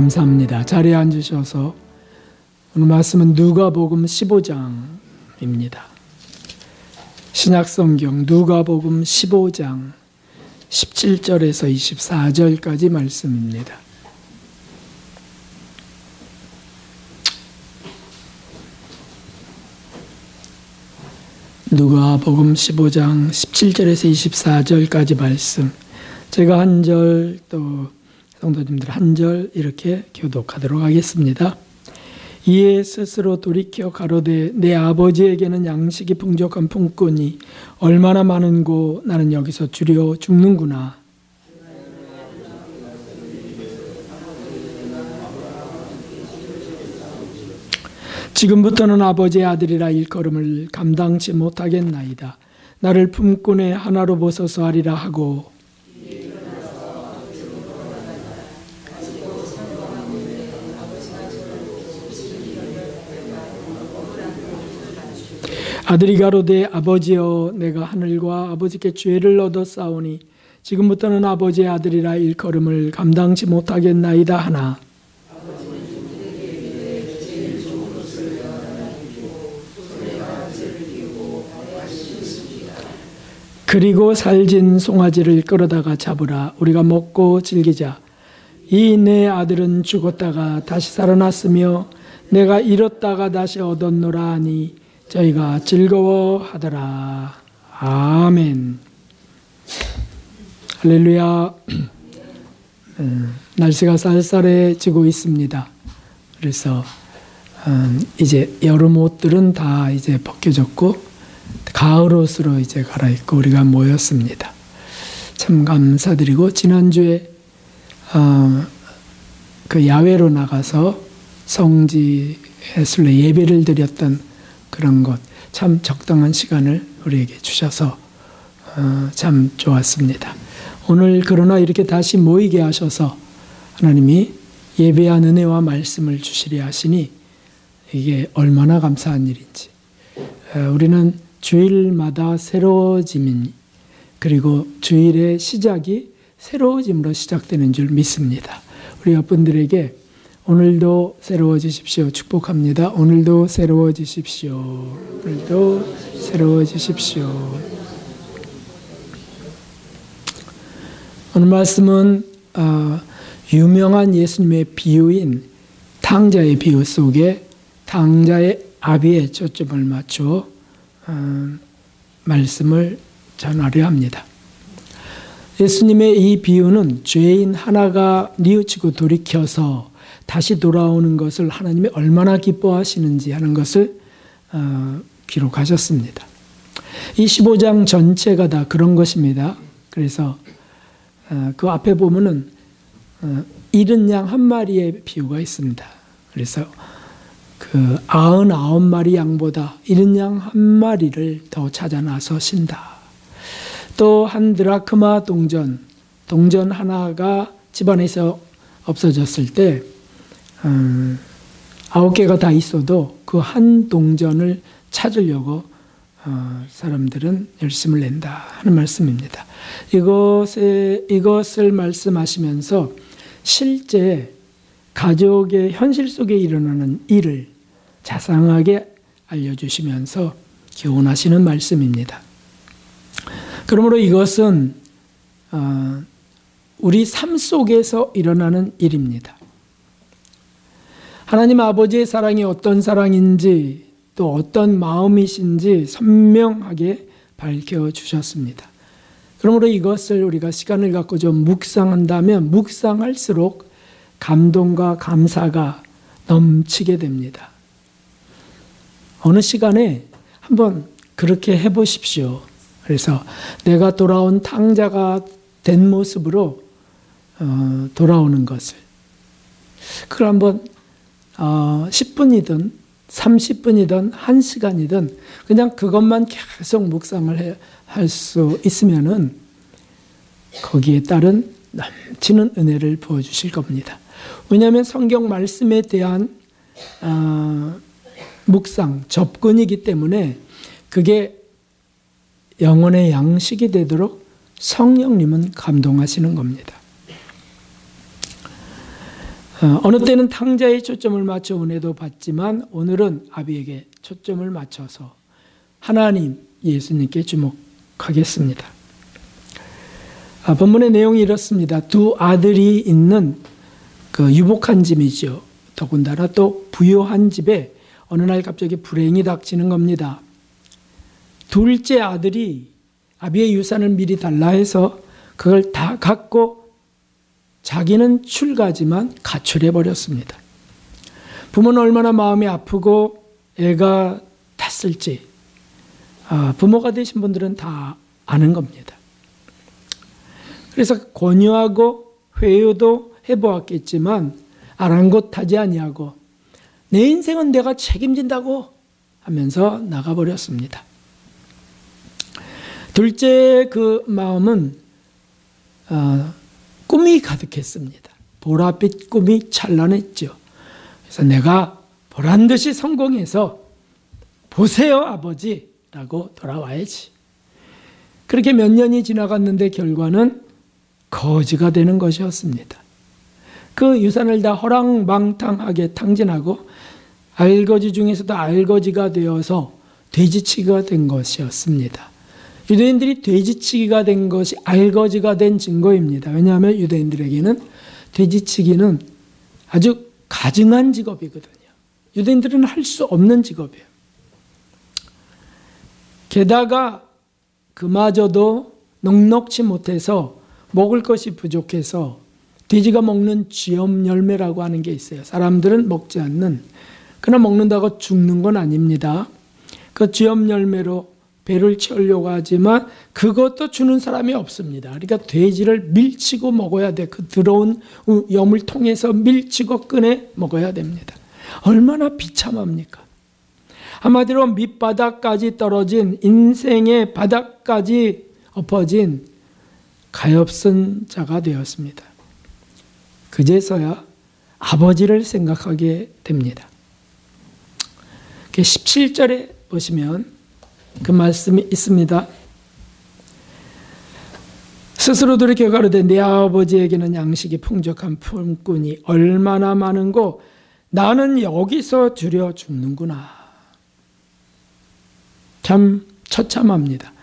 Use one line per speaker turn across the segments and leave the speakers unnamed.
감사합니다. 자리에 앉으셔서 오늘 말씀은 누가복음 15장입니다. 신약성경 누가복음 15장 17절에서 24절까지 말씀입니다. 누가복음 15장 17절에서 24절까지 말씀, 제가 한 절, 또 성도님들 한 절 이렇게 교독하도록 하겠습니다. 이에 스스로 돌이켜 가로되 내 아버지에게는 양식이 풍족한 품꾼이 얼마나 많은고 나는 여기서 주려 죽는구나. 지금부터는 아버지의 아들이라 일컬음을 감당치 못하겠나이다. 나를 품꾼의 하나로 보소서 하리라 하고 아들이 가로되 아버지여 내가 하늘과 아버지께 죄를 얻었사오니 지금부터는 아버지의 아들이라 일컬음을 감당치 못하겠나이다 하나 그리고 살진 송아지를 끌어다가 잡으라. 우리가 먹고 즐기자. 이 내 아들은 죽었다가 다시 살아났으며 내가 잃었다가 다시 얻었노라 하니 저희가 즐거워하더라. 아멘. 할렐루야. 날씨가 쌀쌀해지고 있습니다. 그래서 이제 여름 옷들은 다 이제 벗겨졌고 가을 옷으로 이제 갈아입고 우리가 모였습니다. 참 감사드리고 지난주에 그 야외로 나가서 성지 예술의 예배를 드렸던 그런 것, 참 적당한 시간을 우리에게 주셔서 참 좋았습니다. 오늘 그러나 이렇게 다시 모이게 하셔서 하나님이 예배한 은혜와 말씀을 주시려 하시니 이게 얼마나 감사한 일인지. 우리는 주일마다 새로워짐이, 그리고 주일의 시작이 새로워짐으로 시작되는 줄 믿습니다. 우리 옆분들에게 오늘도 새로워지십시오. 축복합니다. 오늘도 새로워지십시오. 오늘도 새로워지십시오. 오늘 말씀은 유명한 예수님의 비유인 탕자의 비유 속에 탕자의 아비에 초점을 맞추어 말씀을 전하려 합니다. 예수님의 이 비유는 죄인 하나가 뉘우치고 돌이켜서 다시 돌아오는 것을 하나님이 얼마나 기뻐하시는지 하는 것을 기록하셨습니다. 이 15장 전체가 다 그런 것입니다. 그래서 그 앞에 보면은 잃은 양 한 마리의 비유가 있습니다. 그래서 그 99마리 양보다 잃은 양 한 마리를 더 찾아 나서신다. 또 한 드라크마 동전 하나가 집안에서 없어졌을 때 9개가 다 있어도 그 한 동전을 찾으려고 사람들은 열심을 낸다 하는 말씀입니다. 이것을 말씀하시면서 실제 가족의 현실 속에 일어나는 일을 자상하게 알려주시면서 교훈하시는 말씀입니다. 그러므로 이것은 우리 삶 속에서 일어나는 일입니다. 하나님 아버지의 사랑이 어떤 사랑인지 또 어떤 마음이신지 선명하게 밝혀주셨습니다. 그러므로 이것을 우리가 시간을 갖고 좀 묵상한다면 묵상할수록 감동과 감사가 넘치게 됩니다. 어느 시간에 한번 그렇게 해보십시오. 그래서 내가 돌아온 탕자가 된 모습으로 돌아오는 것을, 그걸 한번 10분이든 30분이든 1시간이든 그냥 그것만 계속 묵상을 할 수 있으면은 거기에 따른 넘치는 은혜를 부어주실 겁니다. 왜냐하면 성경 말씀에 대한 묵상, 접근이기 때문에 그게 영혼의 양식이 되도록 성령님은 감동하시는 겁니다. 어느 때는 탕자에 초점을 맞춰 은혜도 받지만 오늘은 아비에게 초점을 맞춰서 하나님 예수님께 주목하겠습니다. 본문의 내용이 이렇습니다. 두 아들이 있는 그 유복한 집이죠. 더군다나 또 부유한 집에 어느 날 갑자기 불행이 닥치는 겁니다. 둘째 아들이 아비의 유산을 미리 달라 해서 그걸 다 갖고 자기는 출가지만 가출해 버렸습니다. 부모는 얼마나 마음이 아프고 애가 탔을지 부모가 되신 분들은 다 아는 겁니다. 그래서 권유하고 회유도 해보았겠지만 아랑곳하지 아니하고 내 인생은 내가 책임진다고 하면서 나가버렸습니다. 둘째 그 마음은 꿈이 가득했습니다. 보랏빛 꿈이 찬란했죠. 그래서 내가 보란듯이 성공해서 보세요 아버지라고 돌아와야지. 그렇게 몇 년이 지나갔는데 결과는 거지가 되는 것이었습니다. 그 유산을 다 허랑방탕하게 탕진하고 알거지 중에서도 알거지가 되어서 돼지치기가 된 것이었습니다. 유대인들이 돼지치기가 된 것이 알거지가 된 증거입니다. 왜냐하면 유대인들에게는 돼지치기는 아주 가증한 직업이거든요. 유대인들은 할 수 없는 직업이에요. 게다가 그마저도 넉넉지 못해서 먹을 것이 부족해서 돼지가 먹는 쥐엄 열매라고 하는 게 있어요. 사람들은 먹지 않는, 그러나 먹는다고 죽는 건 아닙니다. 그 쥐엄 열매로 배를 채우려고 하지만 그것도 주는 사람이 없습니다. 그러니까 돼지를 밀치고 먹어야 돼. 그 더러운 염을 통해서 밀치고 꺼내 먹어야 됩니다. 얼마나 비참합니까? 한마디로 밑바닥까지 떨어진, 인생의 바닥까지 엎어진 가엾은 자가 되었습니다. 그제서야 아버지를 생각하게 됩니다. 17절에 보시면 그 말씀이 있습니다. 스스로 돌이켜 가로되 내 아버지에게는 양식이 풍족한 품꾼이 얼마나 많은고 나는 여기서 주려 죽는구나. 참 처참합니다.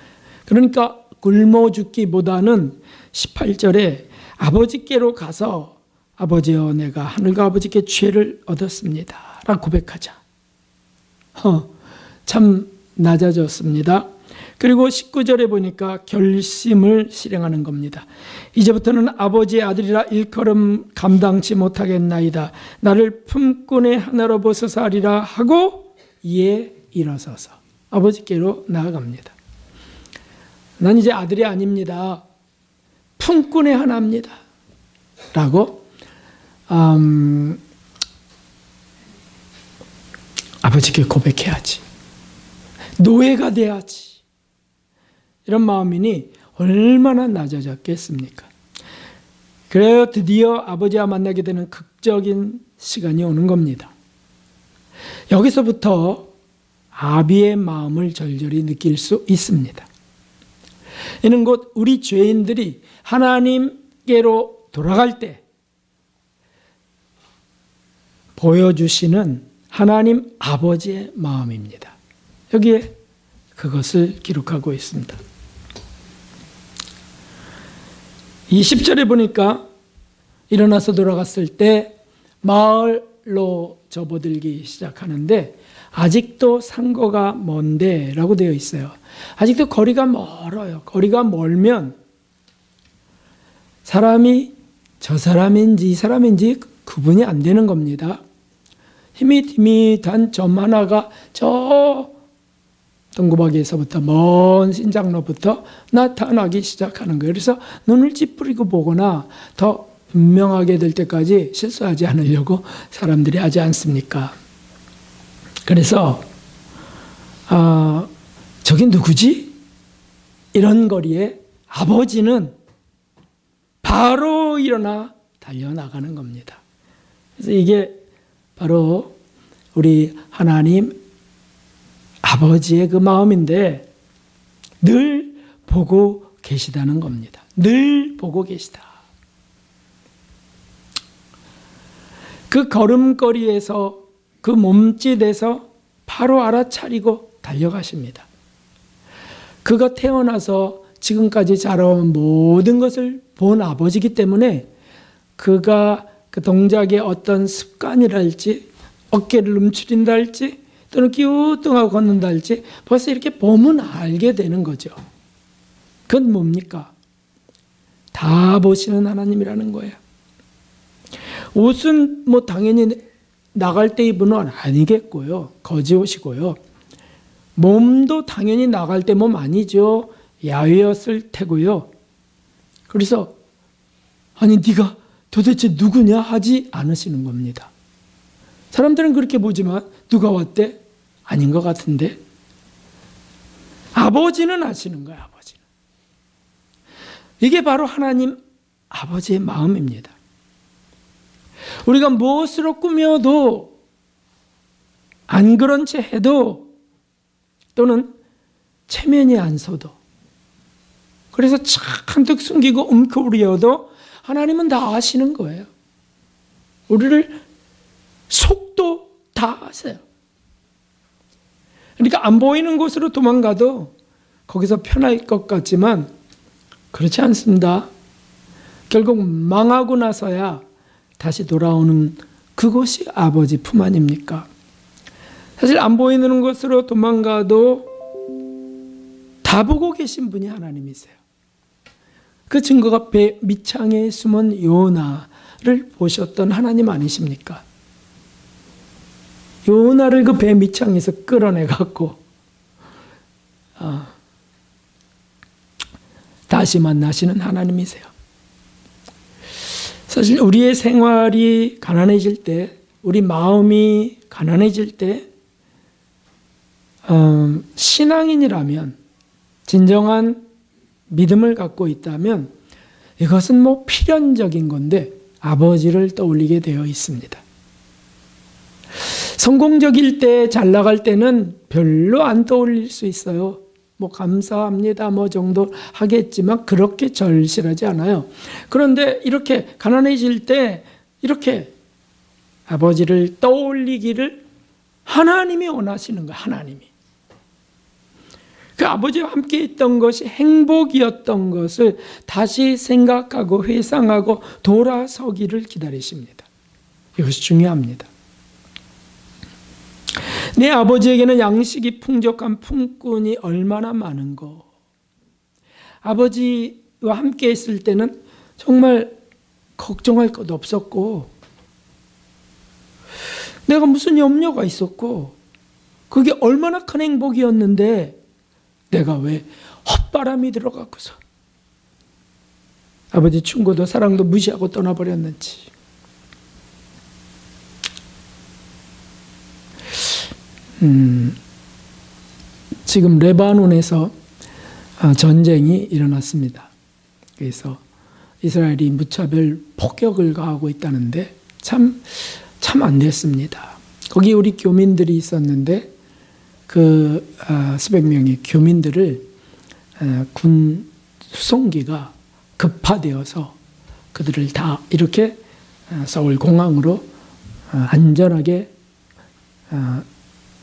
그러니까 굶어 죽기보다는 18절에 아버지께로 가서 아버지여 내가 하늘과 아버지께 죄를 얻었습니다 라고 고백하자. 참 낮아졌습니다. 그리고 19절에 보니까 결심을 실행하는 겁니다. 이제부터는 아버지의 아들이라 일컬음 감당치 못하겠나이다. 나를 품꾼의 하나로 보소서 하리라 하고 이에 일어서서 아버지께로 나아갑니다. 난 이제 아들이 아닙니다. 품꾼의 하나입니다. 라고 아버지께 고백해야지. 노예가 돼야지. 이런 마음이니 얼마나 낮아졌겠습니까? 그래요, 드디어 아버지와 만나게 되는 극적인 시간이 오는 겁니다. 여기서부터 아비의 마음을 절절히 느낄 수 있습니다. 이는 곧 우리 죄인들이 하나님께로 돌아갈 때 보여주시는 하나님 아버지의 마음입니다. 여기에 그것을 기록하고 있습니다. 20절에 보니까 일어나서 돌아갔을 때 마을로 접어들기 시작하는데 아직도 상거가 먼데 라고 되어 있어요. 아직도 거리가 멀어요. 거리가 멀면 사람이 저 사람인지 이 사람인지 구분이 안 되는 겁니다. 희밋희밋한 점 하나가 저 동구박이에서부터 먼 신장로부터 나타나기 시작하는 거예요. 그래서 눈을 찌푸리고 보거나 더 분명하게 될 때까지 실수하지 않으려고 사람들이 하지 않습니까? 그래서 저게 누구지? 이런 거리에 아버지는 바로 일어나 달려나가는 겁니다. 그래서 이게 바로 우리 하나님 아버지의 그 마음인데 늘 보고 계시다는 겁니다. 늘 보고 계시다. 그 걸음걸이에서 그 몸짓에서 바로 알아차리고 달려가십니다. 그가 태어나서 지금까지 자라온 모든 것을 본 아버지이기 때문에 그가 그 동작의 어떤 습관이랄지 어깨를 움츠린다 할지 또는 기우뚱하고 걷는다 할지 벌써 이렇게 보면 알게 되는 거죠. 그건 뭡니까? 다 보시는 하나님이라는 거예요. 옷은 뭐 당연히 나갈 때 입은 옷 아니겠고요. 거지 옷이고요. 몸도 당연히 나갈 때 몸 아니죠. 야외였을 테고요. 그래서 아니 네가 도대체 누구냐 하지 않으시는 겁니다. 사람들은 그렇게 보지만 누가 왔대? 아닌 것 같은데. 아버지는 아시는 거예요. 아버지는. 이게 바로 하나님 아버지의 마음입니다. 우리가 무엇으로 꾸며도 안 그런 채 해도 또는 체면이 안 서도 그래서 잔뜩 숨기고 움켜우려도 하나님은 다 아시는 거예요. 우리를 속도 다 아세요. 그러니까 안 보이는 곳으로 도망가도 거기서 편할 것 같지만 그렇지 않습니다. 결국 망하고 나서야 다시 돌아오는 그곳이 아버지 품 아닙니까? 사실 안 보이는 곳으로 도망가도 다 보고 계신 분이 하나님이세요. 그 증거가 배 밑창에 숨은 요나를 보셨던 하나님 아니십니까? 요나를 그 배 밑창에서 끌어내갖고 다시 만나시는 하나님이세요. 사실 우리의 생활이 가난해질 때, 우리 마음이 가난해질 때 신앙인이라면, 진정한 믿음을 갖고 있다면 이것은 뭐 필연적인 건데 아버지를 떠올리게 되어 있습니다. 성공적일 때, 잘 나갈 때는 별로 안 떠올릴 수 있어요. 뭐 감사합니다 뭐 정도 하겠지만 그렇게 절실하지 않아요. 그런데 이렇게 가난해질 때 이렇게 아버지를 떠올리기를 하나님이 원하시는 거예요. 하나님이. 그 아버지와 함께 있던 것이 행복이었던 것을 다시 생각하고 회상하고 돌아서기를 기다리십니다. 이것이 중요합니다. 내 아버지에게는 양식이 풍족한 품꾼이 얼마나 많은고. 아버지와 함께 있을 때는 정말 걱정할 것도 없었고 내가 무슨 염려가 있었고 그게 얼마나 큰 행복이었는데 내가 왜 헛바람이 들어가고서 아버지 충고도 사랑도 무시하고 떠나버렸는지. 지금 레바논에서 전쟁이 일어났습니다. 그래서 이스라엘이 무차별 폭격을 가하고 있다는데 참 안 됐습니다. 거기 우리 교민들이 있었는데 그 수백 명의 교민들을 군 수송기가 급파되어서 그들을 다 이렇게 서울 공항으로 안전하게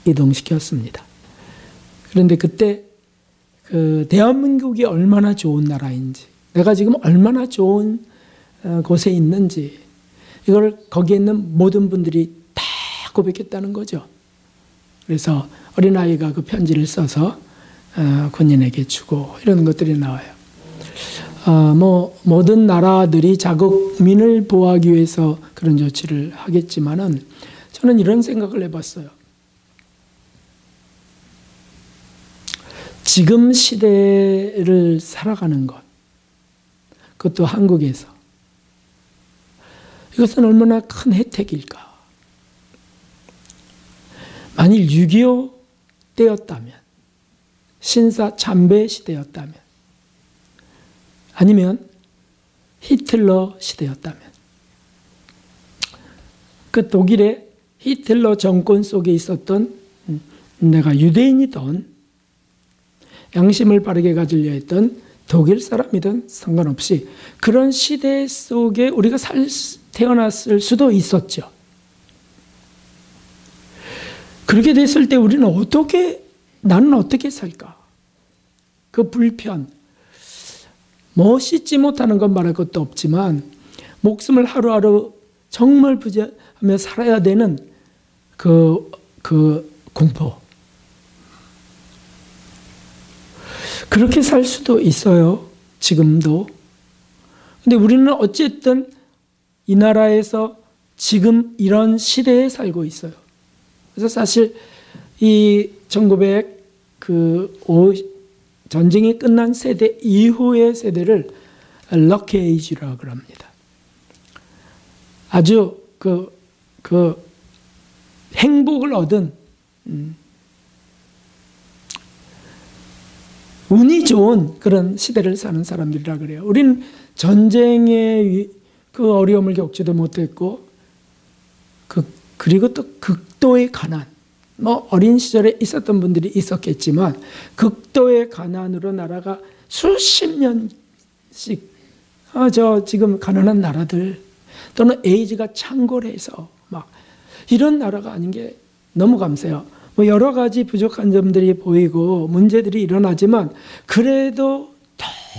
이동시켰습니다. 그런데 그때 그 대한민국이 얼마나 좋은 나라인지, 내가 지금 얼마나 좋은 곳에 있는지 이걸 거기에 있는 모든 분들이 다 고백했다는 거죠. 그래서 어린아이가 그 편지를 써서 군인에게 주고 이런 것들이 나와요. 뭐 모든 나라들이 자국민을 보호하기 위해서 그런 조치를 하겠지만은 저는 이런 생각을 해봤어요. 지금 시대를 살아가는 것, 그것도 한국에서, 이것은 얼마나 큰 혜택일까. 만일 6.25 때였다면, 신사 참배 시대였다면, 아니면 히틀러 시대였다면, 그 독일의 히틀러 정권 속에 있었던, 내가 유대인이던 양심을 바르게 가지려 했던 독일 사람이든 상관없이 그런 시대 속에 우리가 태어났을 수도 있었죠. 그렇게 됐을 때 나는 어떻게 살까? 그 불편, 씻지 못하는 건 말할 것도 없지만 목숨을 하루하루 정말 부지하며 살아야 되는 그 공포. 그렇게 살 수도 있어요. 지금도. 근데 우리는 어쨌든 이 나라에서 지금 이런 시대에 살고 있어요. 그래서 사실 이 1900 전쟁이 끝난 세대 이후의 세대를 럭키 에이지라고 합니다. 아주 행복을 얻은 운이 좋은 그런 시대를 사는 사람들이라 그래요. 우리는 전쟁의 그 어려움을 겪지도 못했고, 그리고 또 극도의 가난, 어린 시절에 있었던 분들이 있었겠지만 극도의 가난으로 나라가 수십 년씩 지금 가난한 나라들 또는 에이즈가 창궐해서 이런 나라가 아닌 게 너무 감사해요. 여러 가지 부족한 점들이 보이고 문제들이 일어나지만 그래도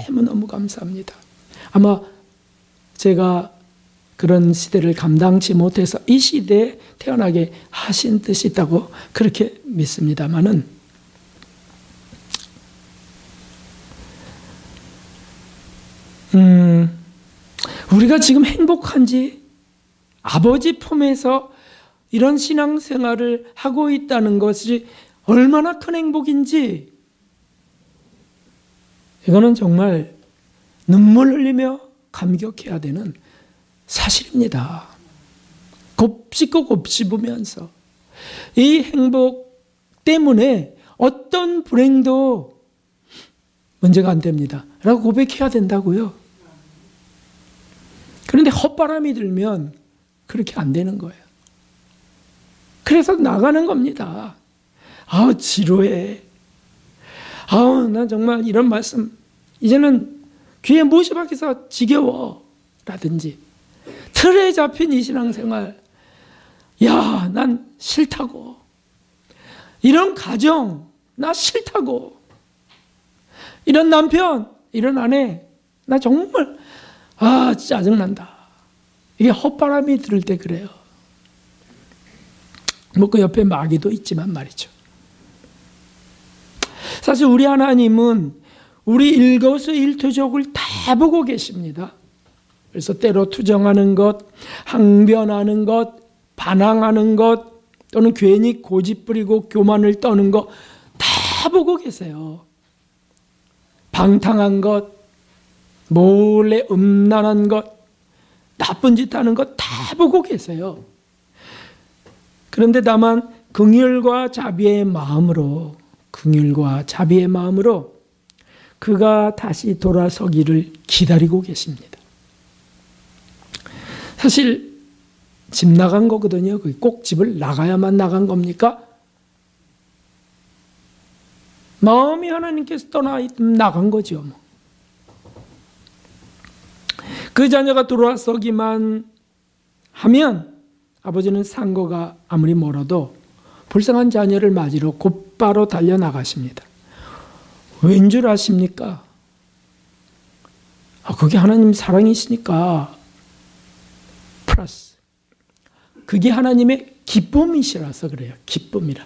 너무너무 감사합니다. 아마 제가 그런 시대를 감당치 못해서 이 시대에 태어나게 하신 뜻이 있다고 그렇게 믿습니다만은, 우리가 지금 행복한지, 아버지 품에서 이런 신앙생활을 하고 있다는 것이 얼마나 큰 행복인지, 이거는 정말 눈물 흘리며 감격해야 되는 사실입니다. 곱씹고 곱씹으면서 이 행복 때문에 어떤 불행도 문제가 안 됩니다 라고 고백해야 된다고요. 그런데 헛바람이 들면 그렇게 안 되는 거예요. 그래서 나가는 겁니다. 지루해. 난 정말 이런 말씀 이제는 귀에 못이 박혀서 지겨워 라든지, 틀에 잡힌 이 신앙생활, 난 싫다고, 이런 가정 나 싫다고, 이런 남편, 이런 아내 나 정말 짜증난다, 이게 헛바람이 들을 때 그래요. 그 옆에 마귀도 있지만 말이죠. 사실 우리 하나님은 우리 일거수일투족을 다 보고 계십니다. 그래서 때로 투정하는 것, 항변하는 것, 반항하는 것, 또는 괜히 고집부리고 교만을 떠는 것 다 보고 계세요. 방탕한 것, 몰래 음란한 것, 나쁜 짓 하는 것 다 보고 계세요. 그런데 다만 긍휼과 자비의 마음으로 그가 다시 돌아서기를 기다리고 계십니다. 사실 집 나간 거거든요. 꼭 집을 나가야만 나간 겁니까? 마음이 하나님께서 나간 거죠. 그 자녀가 돌아서기만 하면 아버지는 산거가 아무리 멀어도 불쌍한 자녀를 맞으러 곧바로 달려나가십니다. 왠 줄 아십니까? 그게 하나님 사랑이시니까 플러스 그게 하나님의 기쁨이시라서 그래요. 기쁨이라.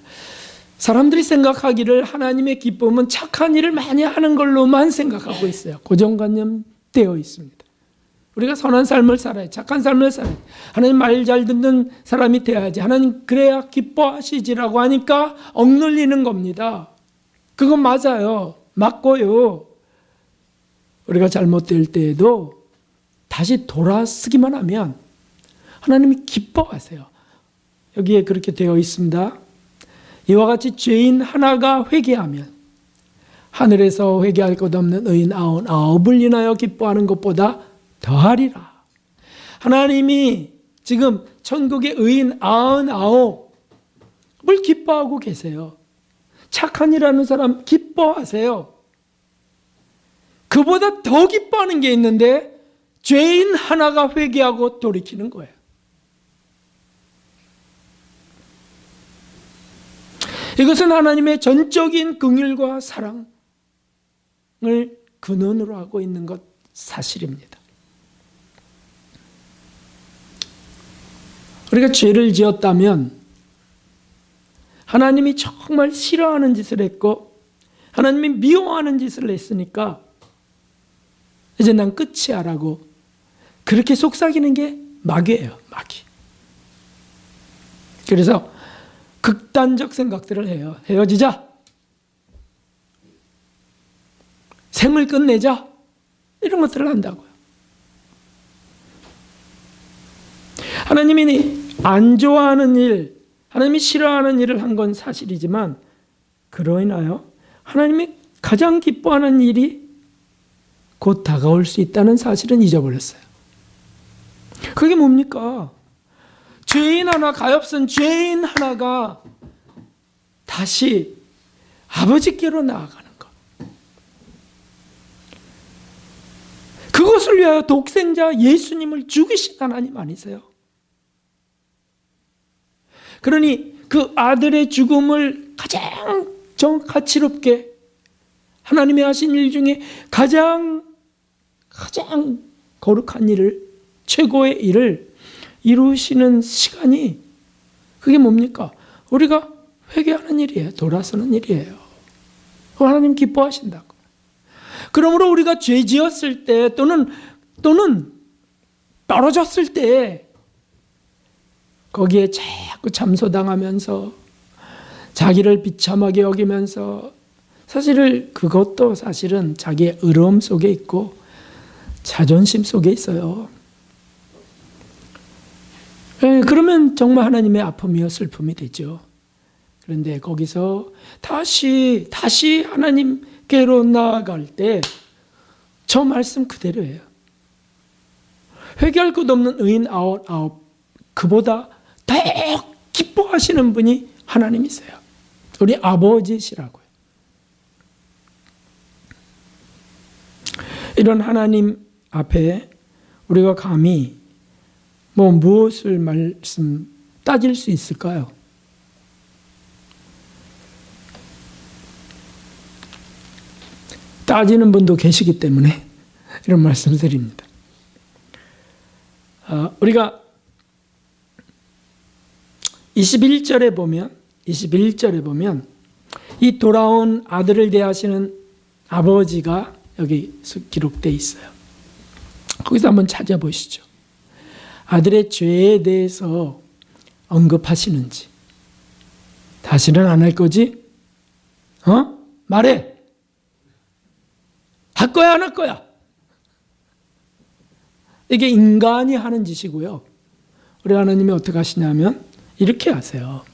사람들이 생각하기를 하나님의 기쁨은 착한 일을 많이 하는 걸로만 생각하고 있어요. 고정관념 되어 있습니다. 우리가 선한 삶을 살아야, 착한 삶을 살아야, 하나님 말 잘 듣는 사람이 돼야지, 하나님 그래야 기뻐하시지라고 하니까 억눌리는 겁니다. 그건 맞아요. 맞고요. 우리가 잘못될 때에도 다시 돌아서기만 하면 하나님이 기뻐하세요. 여기에 그렇게 되어 있습니다. 이와 같이 죄인 하나가 회개하면 하늘에서 회개할 것 없는 의인 99을 인하여 기뻐하는 것보다 더하리라. 하나님이 지금 천국의 의인 99을 기뻐하고 계세요. 착한 일 하는 사람 기뻐하세요. 그보다 더 기뻐하는 게 있는데 죄인 하나가 회개하고 돌이키는 거예요. 이것은 하나님의 전적인 긍휼과 사랑을 근원으로 하고 있는 것 사실입니다. 우리가 죄를 지었다면 하나님이 정말 싫어하는 짓을 했고 하나님이 미워하는 짓을 했으니까 이제 난 끝이야 라고 그렇게 속삭이는 게 마귀예요. 마귀. 그래서 극단적 생각들을 해요. 헤어지자. 생을 끝내자. 이런 것들을 한다고요. 하나님이 안 좋아하는 일, 하나님이 싫어하는 일을 한 건 사실이지만 그로 인하여 하나님이 가장 기뻐하는 일이 곧 다가올 수 있다는 사실은 잊어버렸어요. 그게 뭡니까? 죄인 하나, 가엾은 죄인 하나가 다시 아버지께로 나아가는 것. 그것을 위하여 독생자 예수님을 죽이신 하나님 아니세요? 그러니 그 아들의 죽음을 가장 가치롭게 하나님이 하신 일 중에 가장 거룩한 일을, 최고의 일을 이루시는 시간이 그게 뭡니까? 우리가 회개하는 일이에요. 돌아서는 일이에요. 하나님 기뻐하신다고. 그러므로 우리가 죄 지었을 때 또는 떨어졌을 때 거기에 자꾸 참소당하면서 자기를 비참하게 여기면서 그것도 사실은 자기의 의로움 속에 있고 자존심 속에 있어요. 그러면 정말 하나님의 아픔이요 슬픔이 되죠. 그런데 거기서 다시 하나님께로 나아갈 때 저 말씀 그대로예요. 회개할 것 없는 의인 아홉 그보다 더 기뻐하시는 분이 하나님이세요. 우리 아버지시라고요. 이런 하나님 앞에 우리가 감히 무엇을 따질 수 있을까요? 따지는 분도 계시기 때문에 이런 말씀 드립니다. 우리가 21절에 보면 이 돌아온 아들을 대하시는 아버지가 여기 기록되어 있어요. 거기서 한번 찾아보시죠. 아들의 죄에 대해서 언급하시는지. 다시는 안 할 거지? 말해. 할 거야, 안 할 거야? 이게 인간이 하는 짓이고요. 우리 하나님이 어떻게 하시냐면 이렇게 하세요.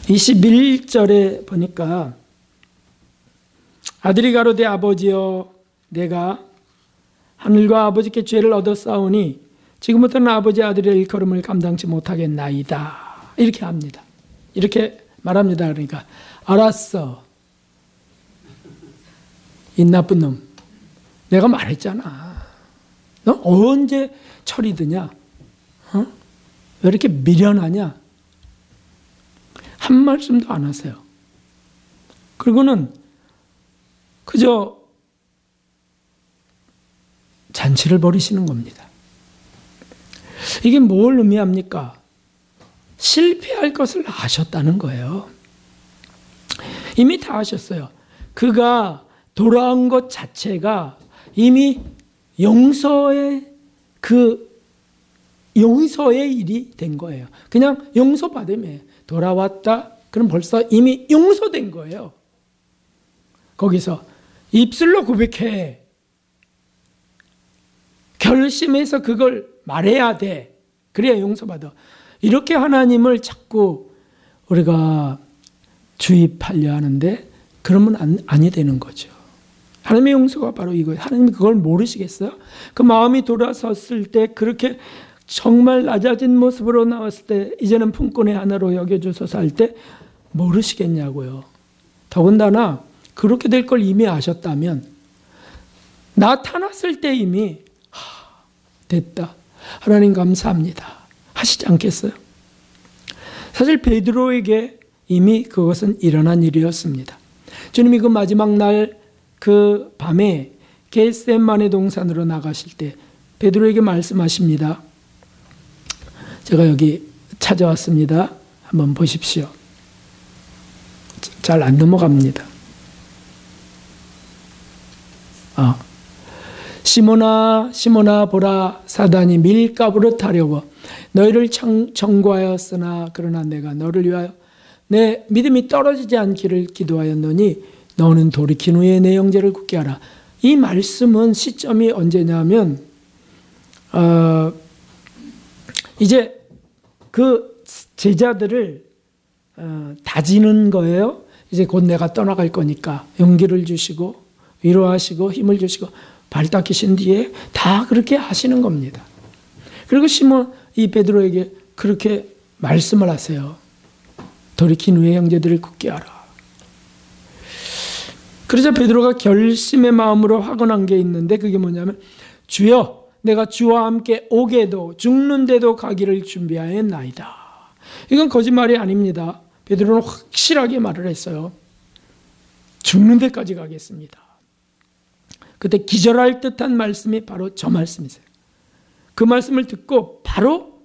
21절에 보니까 아들이 가로되 아버지여 내가 하늘과 아버지께 죄를 얻었사오니 지금부터는 아버지의 아들의 일컬음을 감당치 못하겠나이다. 이렇게 합니다. 이렇게 말합니다. 그러니까 알았어. 이 나쁜 놈. 내가 말했잖아. 너 언제 철이 드냐? 왜 이렇게 미련하냐? 한 말씀도 안 하세요. 그리고는 그저 잔치를 벌이시는 겁니다. 이게 뭘 의미합니까? 실패할 것을 아셨다는 거예요. 이미 다 아셨어요. 그가 돌아온 것 자체가 이미 용서의 일이 된 거예요. 그냥 용서받음이에요. 돌아왔다. 그럼 벌써 이미 용서된 거예요. 거기서 입술로 고백해. 결심해서 그걸 말해야 돼. 그래야 용서받아. 이렇게 하나님을 자꾸 우리가 주입하려 하는데 그러면 아니 되는 거죠. 하나님의 용서가 바로 이거예요. 하나님이 그걸 모르시겠어요? 그 마음이 돌아섰을 때 그렇게 정말 낮아진 모습으로 나왔을 때 이제는 품꾼의 하나로 여겨주소서 할 때 모르시겠냐고요. 더군다나 그렇게 될 걸 이미 아셨다면 나타났을 때 이미 됐다. 하나님 감사합니다. 하시지 않겠어요? 사실 베드로에게 이미 그것은 일어난 일이었습니다. 주님이 그 마지막 날 그 밤에 겟세마네 동산으로 나가실 때 베드로에게 말씀하십니다. 제가 여기 찾아왔습니다. 한번 보십시오. 잘 안 넘어갑니다. 시몬아 시몬아 보라, 사단이 밀가부를 타려고 너희를 청구하였으나 그러나 내가 너를 위하여 내 믿음이 떨어지지 않기를 기도하였노니 너는 돌이킨 후에 내 형제를 굳게 하라. 이 말씀은 시점이 언제냐면 이제 그 제자들을 다지는 거예요. 이제 곧 내가 떠나갈 거니까 용기를 주시고 위로하시고 힘을 주시고 발 닦이신 뒤에 다 그렇게 하시는 겁니다. 그리고 시몬 이 베드로에게 그렇게 말씀을 하세요. 돌이킨 후에 형제들을 굳게 하라. 그러자 베드로가 결심의 마음으로 확언한 게 있는데 그게 뭐냐면 주여 내가 주와 함께 오게도 죽는데도 가기를 준비하였나이다. 이건 거짓말이 아닙니다. 베드로는 확실하게 말을 했어요. 죽는 데까지 가겠습니다. 그때 기절할 듯한 말씀이 바로 저 말씀이세요. 그 말씀을 듣고 바로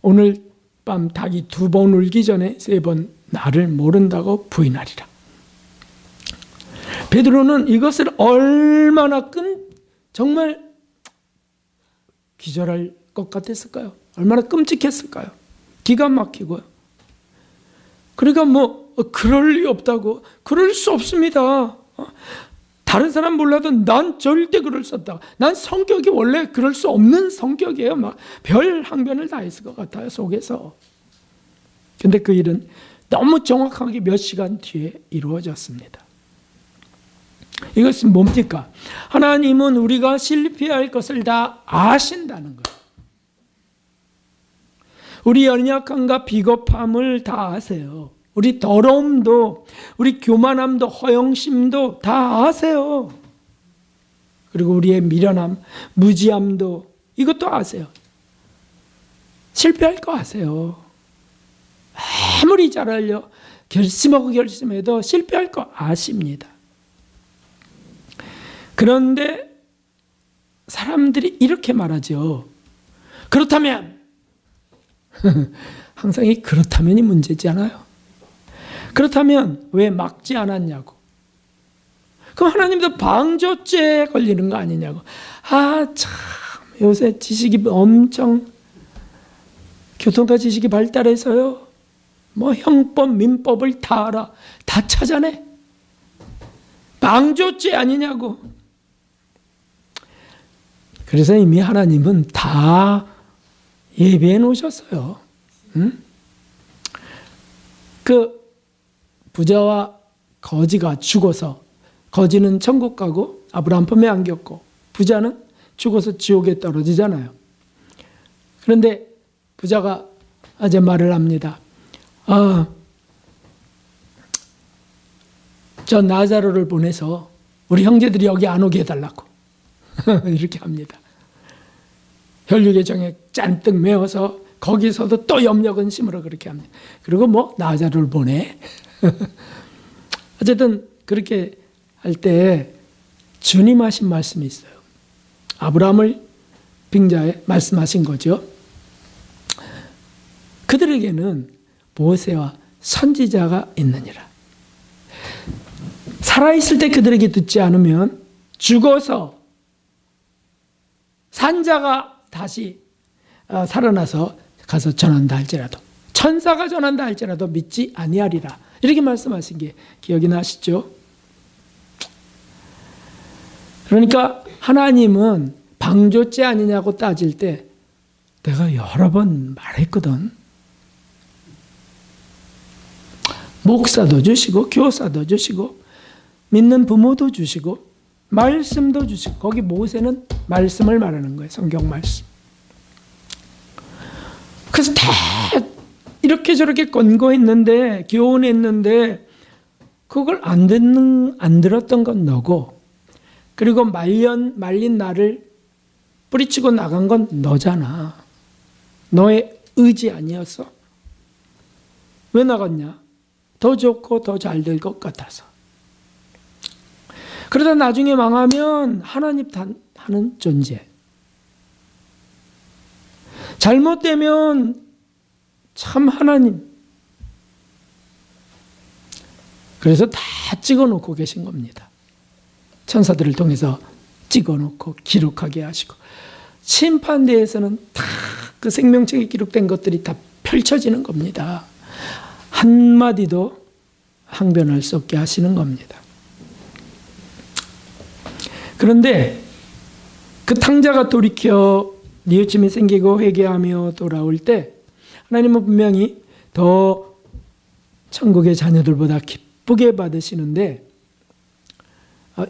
오늘 밤 닭이 2번 울기 전에 3번 나를 모른다고 부인하리라. 베드로는 이것을 얼마나 정말 기절할 것 같았을까요? 얼마나 끔찍했을까요? 기가 막히고요. 그러니까 그럴 리 없다고. 그럴 수 없습니다. 다른 사람 몰라도 난 절대 그럴 수 없다. 난 성격이 원래 그럴 수 없는 성격이에요. 막 별 항변을 다 했을 것 같아요, 속에서. 근데 그 일은 너무 정확하게 몇 시간 뒤에 이루어졌습니다. 이것은 뭡니까? 하나님은 우리가 실패할 것을 다 아신다는 거예요. 우리 연약함과 비겁함을 다 아세요. 우리 더러움도, 우리 교만함도, 허영심도 다 아세요. 그리고 우리의 미련함, 무지함도 이것도 아세요. 실패할 거 아세요. 아무리 잘하려 결심하고 결심해도 실패할 거 아십니다. 그런데 사람들이 이렇게 말하죠. 그렇다면 항상 이 그렇다면이 문제지 않아요? 그렇다면 왜 막지 않았냐고. 그럼 하나님도 방조죄에 걸리는 거 아니냐고. 참 요새 지식이 엄청 교통과 지식이 발달해서요. 형법, 민법을 다 알아. 다 찾아내. 방조죄 아니냐고. 그래서 이미 하나님은 다 예비해 놓으셨어요. 응? 그 부자와 거지가 죽어서 거지는 천국 가고 아브라함 품에 안겼고 부자는 죽어서 지옥에 떨어지잖아요. 그런데 부자가 이제 말을 합니다. 저 나자로를 보내서 우리 형제들이 여기 안 오게 해달라고 이렇게 합니다. 혈육의 정에 잔뜩 메워서 거기서도 또 염려근 심으러 그렇게 합니다. 그리고 나자로를 보내. 어쨌든 그렇게 할 때 주님 하신 말씀이 있어요. 아브라함을 빙자해 말씀하신 거죠. 그들에게는 모세와 선지자가 있느니라. 살아있을 때 그들에게 듣지 않으면 죽어서 산자가 다시 살아나서 가서 전한다 할지라도 천사가 전한다 할지라도 믿지 아니하리라. 이렇게 말씀하신 게 기억이 나시죠? 그러니까 하나님은 방조죄 아니냐고 따질 때 내가 여러 번 말했거든. 목사도 주시고 교사도 주시고 믿는 부모도 주시고 말씀도 주시고 거기 모세는 말씀을 말하는 거예요. 성경 말씀. 그래서 다 이렇게 저렇게 권고했는데 교훈했는데 그걸 안 들었던 건 너고 그리고 말린 나를 뿌리치고 나간 건 너잖아. 너의 의지 아니었어? 왜 나갔냐? 더 좋고 더 잘 될 것 같아서. 그러다 나중에 망하면 하나님 하는 존재. 잘못되면 참 하나님. 그래서 다 찍어놓고 계신 겁니다. 천사들을 통해서 찍어놓고 기록하게 하시고, 심판대에서는 다 그 생명책에 기록된 것들이 다 펼쳐지는 겁니다. 한마디도 항변할 수 없게 하시는 겁니다. 그런데 그 탕자가 돌이켜 뉘우침이 생기고 회개하며 돌아올 때 하나님은 분명히 더 천국의 자녀들보다 기쁘게 받으시는데,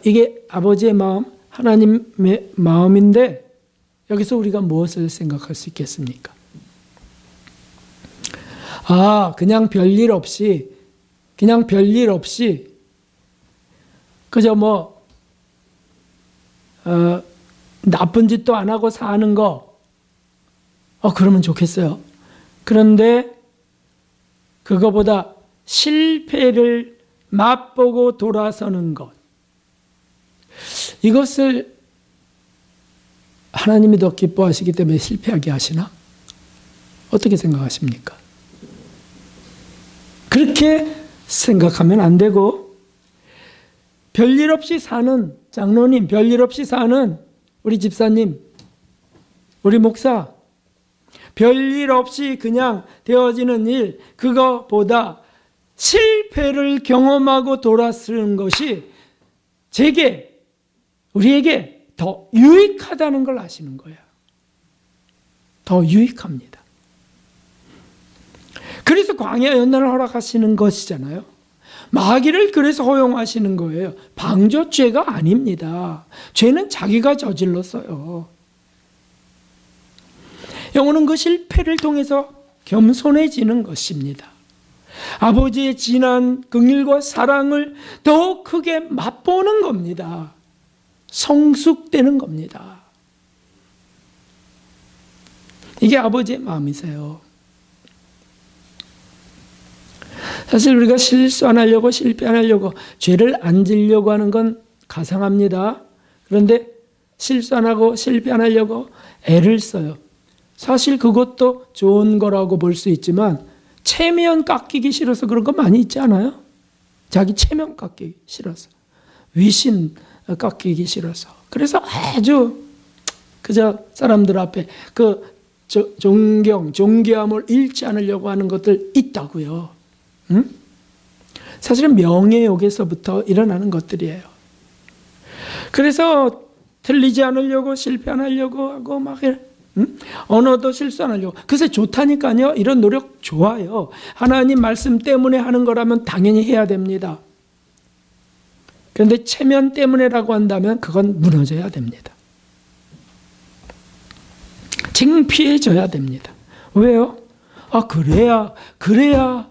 이게 아버지의 마음, 하나님의 마음인데 여기서 우리가 무엇을 생각할 수 있겠습니까? 그냥 별일 없이 그저 나쁜 짓도 안 하고 사는 거, 그러면 좋겠어요. 그런데 그거보다 실패를 맛보고 돌아서는 것, 이것을 하나님이 더 기뻐하시기 때문에 실패하게 하시나? 어떻게 생각하십니까? 그렇게 생각하면 안 되고, 별일 없이 사는 장로님, 별일 없이 사는 우리 집사님, 우리 목사, 별일 없이 그냥 되어지는 일, 그거보다 실패를 경험하고 돌아서는 것이 우리에게 더 유익하다는 걸 아시는 거예요. 더 유익합니다. 그래서 광야 연단을 허락하시는 것이잖아요. 마귀를 그래서 허용하시는 거예요. 방조죄가 아닙니다. 죄는 자기가 저질렀어요. 영혼은 그 실패를 통해서 겸손해지는 것입니다. 아버지의 진한 긍휼과 사랑을 더 크게 맛보는 겁니다. 성숙되는 겁니다. 이게 아버지의 마음이세요. 사실 우리가 실수 안 하려고, 실패 안 하려고, 죄를 안 지려고 하는 건 가상합니다. 그런데 실수 안 하고 실패 안 하려고 애를 써요. 사실 그것도 좋은 거라고 볼 수 있지만 체면 깎이기 싫어서 그런 거 많이 있지 않아요? 자기 체면 깎이기 싫어서, 위신 깎이기 싫어서. 그래서 아주 그저 사람들 앞에 그 존귀함을 잃지 않으려고 하는 것들 있다고요. 응? 사실은 명예욕에서부터 일어나는 것들이에요. 그래서 틀리지 않으려고, 실패 안 하려고 하고 막 언어도 실수 안 하려고. 그래서 좋다니까요. 이런 노력 좋아요. 하나님 말씀 때문에 하는 거라면 당연히 해야 됩니다. 그런데 체면 때문에라고 한다면 그건 무너져야 됩니다. 창피해져야 됩니다. 왜요? 그래야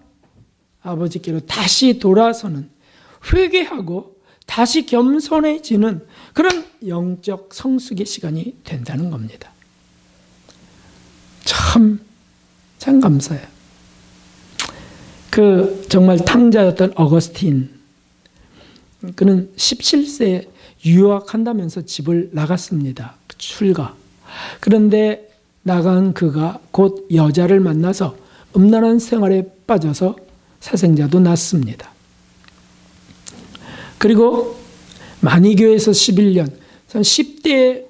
아버지께로 다시 돌아서는, 회개하고 다시 겸손해지는 그런 영적 성숙의 시간이 된다는 겁니다. 참 감사해요. 정말 탕자였던 어거스틴, 그는 17세에 유학한다면서 집을 나갔습니다. 출가. 그런데 나간 그가 곧 여자를 만나서 음란한 생활에 빠져서 사생자도 낳습니다. 그리고 만이교에서 11년, 10대에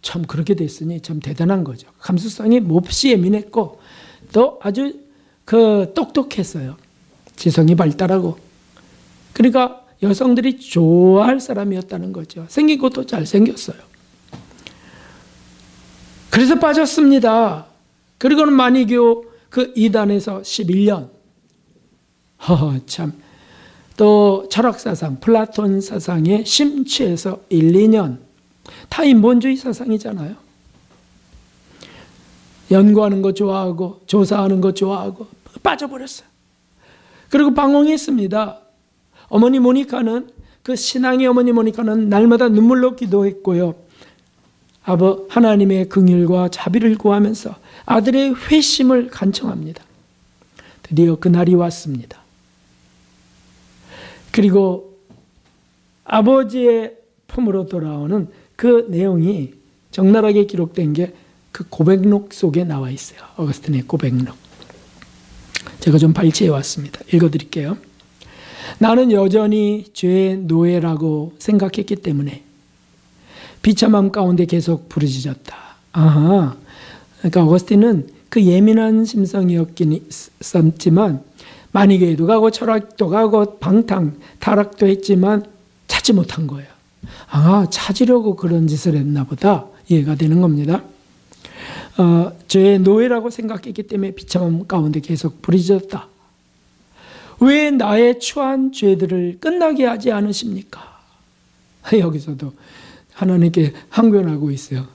참 그렇게 됐으니 참 대단한 거죠. 감수성이 몹시 예민했고 또 아주 똑똑했어요. 지성이 발달하고. 그러니까 여성들이 좋아할 사람이었다는 거죠. 생긴 것도 잘생겼어요. 그래서 빠졌습니다. 그리고는 만이교 그 이단에서 11년. 참. 또 철학사상, 플라톤 사상에 심취해서 1, 2년. 다 인본주의 사상이잖아요. 연구하는 거 좋아하고 조사하는 거 좋아하고 빠져버렸어요. 그리고 방황했습니다. 어머니 모니카는, 그 신앙의 어머니 모니카는 날마다 눈물로 기도했고요. 하나님의 긍휼과 자비를 구하면서 아들의 회심을 간청합니다. 드디어 그날이 왔습니다. 그리고 아버지의 품으로 돌아오는 그 내용이 적나라하게 기록된 게 그 고백록 속에 나와 있어요. 어거스틴의 고백록. 제가 좀 발췌해 왔습니다. 읽어드릴게요. 나는 여전히 죄의 노예라고 생각했기 때문에 비참함 가운데 계속 부르짖었다. 아하. 그러니까 어거스틴은 그 예민한 심성이었긴 있었지만 만이교회도 가고 철학도 가고 방탕, 타락도 했지만 찾지 못한 거예요. 아, 찾으려고 그런 짓을 했나 보다. 이해가 되는 겁니다. 죄의 노예라고 생각했기 때문에 비참함 가운데 계속 부르짖었다. 왜 나의 추한 죄들을 끝나게 하지 않으십니까? 여기서도 하나님께 항변하고 있어요.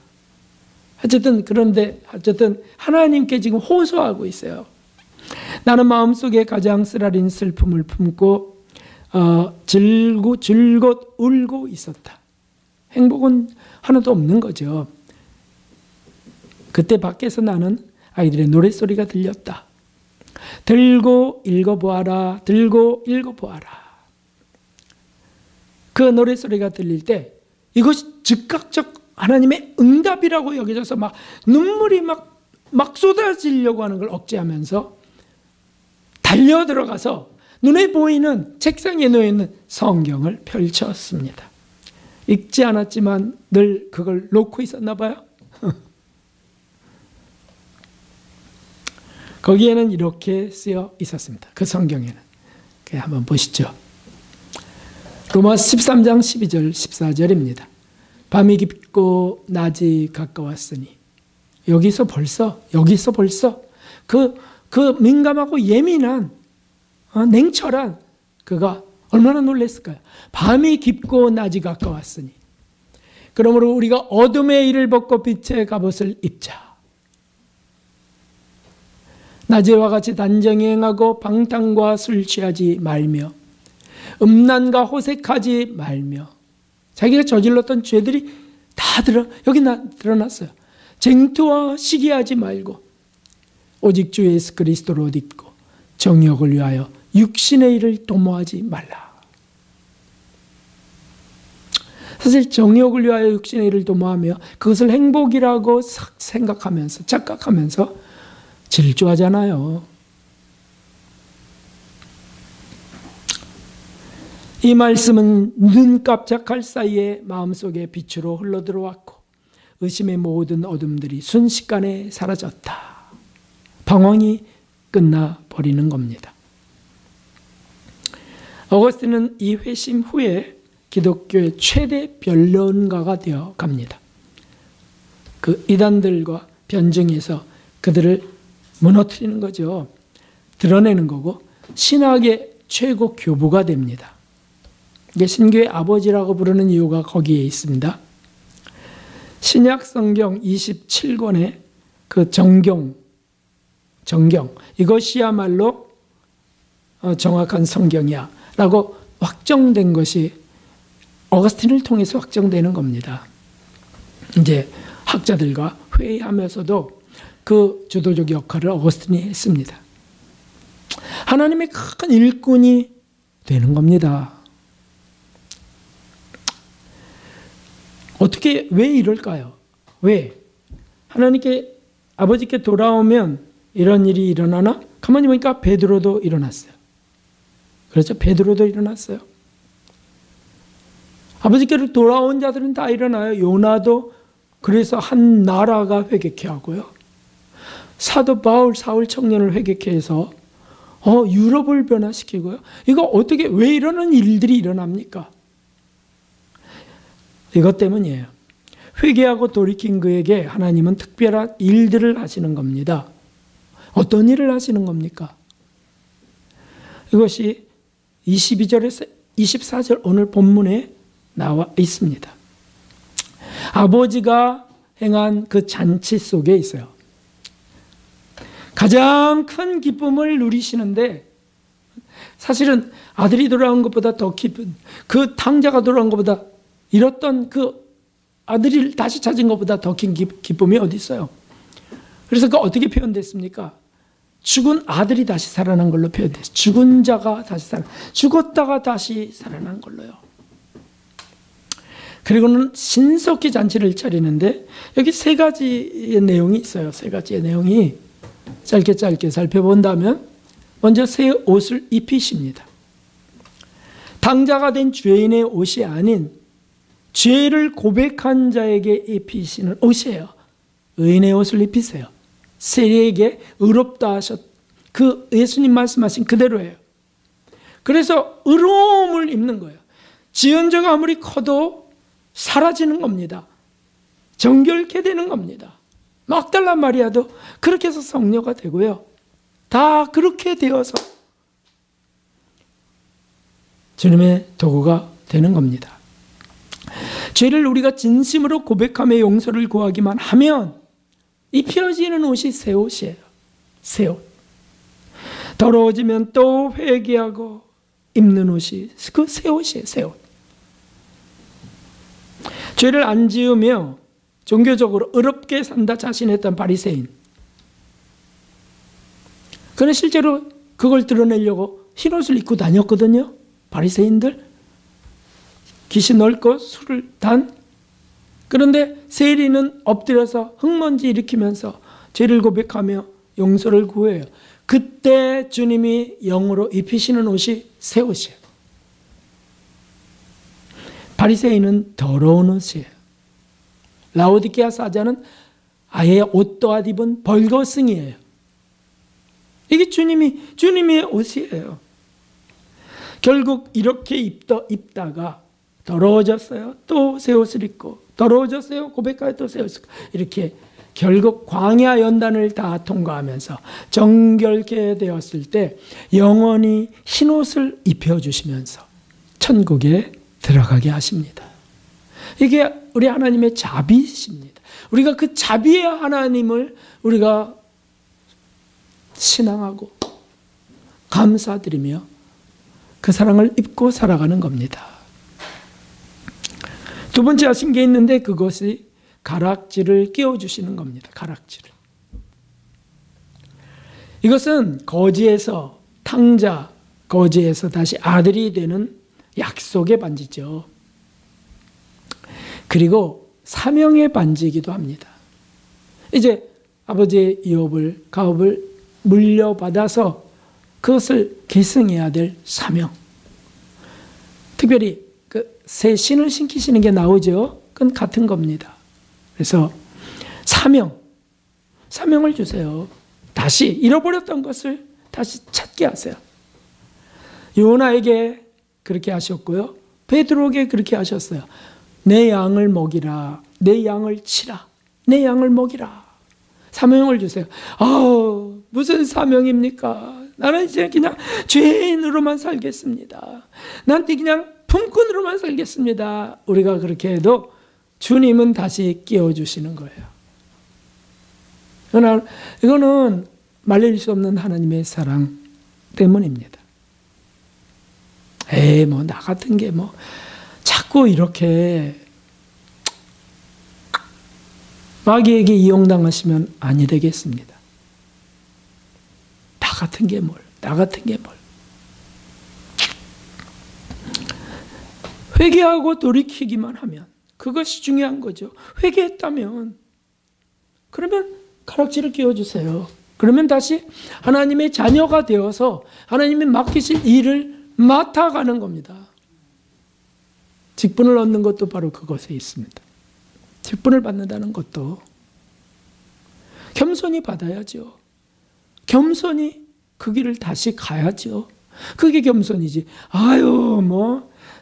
그런데 하나님께 지금 호소하고 있어요. 나는 마음속에 가장 쓰라린 슬픔을 품고 즐곳 울고 있었다. 행복은 하나도 없는 거죠. 그때 밖에서 나는 아이들의 노랫소리가 들렸다. 들고 읽어보아라. 들고 읽어보아라. 그 노랫소리가 들릴 때 이것이 즉각적 하나님의 응답이라고 여겨져서 막 눈물이 막 쏟아지려고 하는 걸 억제하면서 달려 들어가서 눈에 보이는 책상에 놓여 있는 성경을 펼쳤습니다. 읽지 않았지만 늘 그걸 놓고 있었나 봐요. 거기에는 이렇게 쓰여 있었습니다. 그 성경에는. 한번 보시죠. 로마서 13장 12절 14절입니다. 밤이 깊고 낮이 가까웠으니 여기서 벌써 그 민감하고 예민한 냉철한 그가 얼마나 놀랐을까요? 밤이 깊고 낮이 가까웠으니 그러므로 우리가 어둠의 일을 벗고 빛의 갑옷을 입자. 낮에와 같이 단정히 행하고 방탕과 술 취하지 말며 음란과 호색하지 말며 자기가 저질렀던 죄들이 다 여기 드러났어요. 쟁투와 시기하지 말고 오직 주 예수 그리스도로 옷 입고 정욕을 위하여 육신의 일을 도모하지 말라. 사실 정욕을 위하여 육신의 일을 도모하며 그것을 행복이라고 생각하면서 착각하면서 질주하잖아요. 이 말씀은 눈 깜짝할 사이에 마음속에 빛으로 흘러들어왔고 의심의 모든 어둠들이 순식간에 사라졌다. 방황이 끝나버리는 겁니다. 어거스틴은 이 회심 후에 기독교의 최대 변론가가 되어 갑니다. 그 이단들과 변증해서 그들을 무너뜨리는 거죠. 드러내는 거고 신학의 최고 교부가 됩니다. 이게 신교의 아버지라고 부르는 이유가 거기에 있습니다. 신약 성경 27권의 그 정경 이것이야말로 정확한 성경이야 라고 확정된 것이 어거스틴을 통해서 확정되는 겁니다. 이제 학자들과 회의하면서도 그 주도적 역할을 어거스틴이 했습니다. 하나님의 큰 일꾼이 되는 겁니다. 왜 이럴까요? 왜? 하나님께 아버지께 돌아오면 이런 일이 일어나나? 가만히 보니까 베드로도 일어났어요. 그렇죠? 베드로도 일어났어요. 아버지께로 돌아온 자들은 다 일어나요. 요나도 그래서 한 나라가 회개케 하고요. 사도 바울 사울 청년을 회개케 해서 유럽을 변화시키고요. 이거 왜 이러는 일들이 일어납니까? 이것 때문이에요. 회개하고 돌이킨 그에게 하나님은 특별한 일들을 하시는 겁니다. 어떤 일을 하시는 겁니까? 이것이 22절에서 24절 오늘 본문에 나와 있습니다. 아버지가 행한 그 잔치 속에 있어요. 가장 큰 기쁨을 누리시는데 사실은 아들이 돌아온 것보다 더 기쁜 그 탕자가 돌아온 것보다 잃었던 그 아들이 다시 찾은 것보다 더 큰 기쁨이 어디 있어요? 그래서 그 어떻게 표현됐습니까? 죽은 아들이 다시 살아난 걸로 표현돼요. 죽은 자가 다시 죽었다가 다시 살아난 걸로요. 그리고는 신석기 잔치를 차리는데 여기 세 가지의 내용이 있어요. 세 가지의 내용이 짧게 살펴본다면 먼저 새 옷을 입히십니다. 당자가 된 죄인의 옷이 아닌 죄를 고백한 자에게 입히시는 옷이에요. 의인의 옷을 입히세요. 세리에게 의롭다 하셨, 그 예수님 말씀하신 그대로예요. 그래서 의로움을 입는 거예요. 지은 죄가 아무리 커도 사라지는 겁니다. 정결케 되는 겁니다. 막달라 마리아도 그렇게 해서 성녀가 되고요. 다 그렇게 되어서 주님의 도구가 되는 겁니다. 죄를 우리가 진심으로 고백하며 용서를 구하기만 하면 입혀지는 옷이 새 옷이에요. 새 옷. 더러워지면 또 회개하고 입는 옷이 그 새 옷이에요. 새 옷. 죄를 안 지으며 종교적으로 의롭게 산다 자신했던 바리새인. 그는 실제로 그걸 드러내려고 흰옷을 입고 다녔거든요. 바리새인들. 귀신 넣고 술을 단. 그런데 세리는 엎드려서 흙먼지 일으키면서 죄를 고백하며 용서를 구해요. 그때 주님이 영으로 입히시는 옷이 새 옷이에요. 바리새인은 더러운 옷이에요. 라오디게아 사자는 아예 옷도 안 입은 벌거숭이에요. 이게 주님의 옷이에요. 결국 이렇게 입다가 더러워졌어요. 또 새 옷을 입고 더러워졌어요. 고백하여 또 새 옷을 입고 이렇게 결국 광야 연단을 다 통과하면서 정결케 되었을 때 영원히 흰 옷을 입혀주시면서 천국에 들어가게 하십니다. 이게 우리 하나님의 자비이십니다. 우리가 그 자비의 하나님을 우리가 신앙하고 감사드리며 그 사랑을 입고 살아가는 겁니다. 두 번째 하신 게 있는데 그것이 가락지를 끼워주시는 겁니다. 가락지를. 이것은 거지에서 탕자, 거지에서 다시 아들이 되는 약속의 반지죠. 그리고 사명의 반지이기도 합니다. 이제 아버지의 가업을 물려받아서 그것을 계승해야 될 사명. 특별히 새 신을 신기시는 게 나오죠. 그건 같은 겁니다. 그래서 사명을 주세요. 다시 잃어버렸던 것을 다시 찾게 하세요. 요나에게 그렇게 하셨고요. 베드로에게 그렇게 하셨어요. 내 양을 먹이라. 내 양을 치라. 내 양을 먹이라. 사명을 주세요. 무슨 사명입니까? 나는 이제 그냥 죄인으로만 살겠습니다. 난 그냥 품꾼으로만 살겠습니다. 우리가 그렇게 해도 주님은 다시 끼워주시는 거예요. 이거는 말릴 수 없는 하나님의 사랑 때문입니다. 나 같은 게 자꾸 이렇게 마귀에게 이용당하시면 아니 되겠습니다. 나 같은 게 뭘. 회개하고 돌이키기만 하면 그것이 중요한 거죠. 회개했다면 그러면 가락지를 끼워주세요. 그러면 다시 하나님의 자녀가 되어서 하나님이 맡기실 일을 맡아가는 겁니다. 직분을 얻는 것도 바로 그것에 있습니다. 직분을 받는다는 것도 겸손히 받아야죠. 겸손히 그 길을 다시 가야죠. 그게 겸손이지.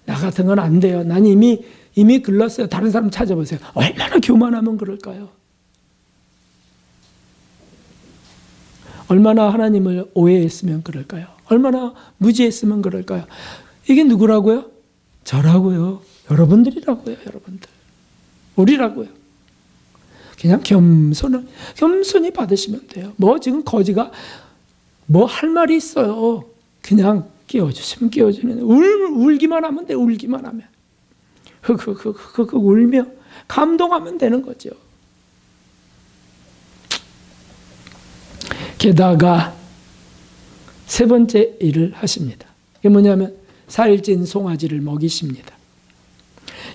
나 같은 건 안 돼요. 난 이미 글렀어요. 다른 사람 찾아보세요. 얼마나 교만하면 그럴까요? 얼마나 하나님을 오해했으면 그럴까요? 얼마나 무지했으면 그럴까요? 이게 누구라고요? 저라고요. 여러분들이라고요. 여러분들. 우리라고요. 그냥 겸손히 받으시면 돼요. 지금 거지가 할 말이 있어요. 그냥 끼워주시면 끼워주는. 울기만 하면 돼. 울기만 하면. 울며 감동하면 되는 거죠. 게다가 세 번째 일을 하십니다. 그게 뭐냐면 살찐 송아지를 먹이십니다.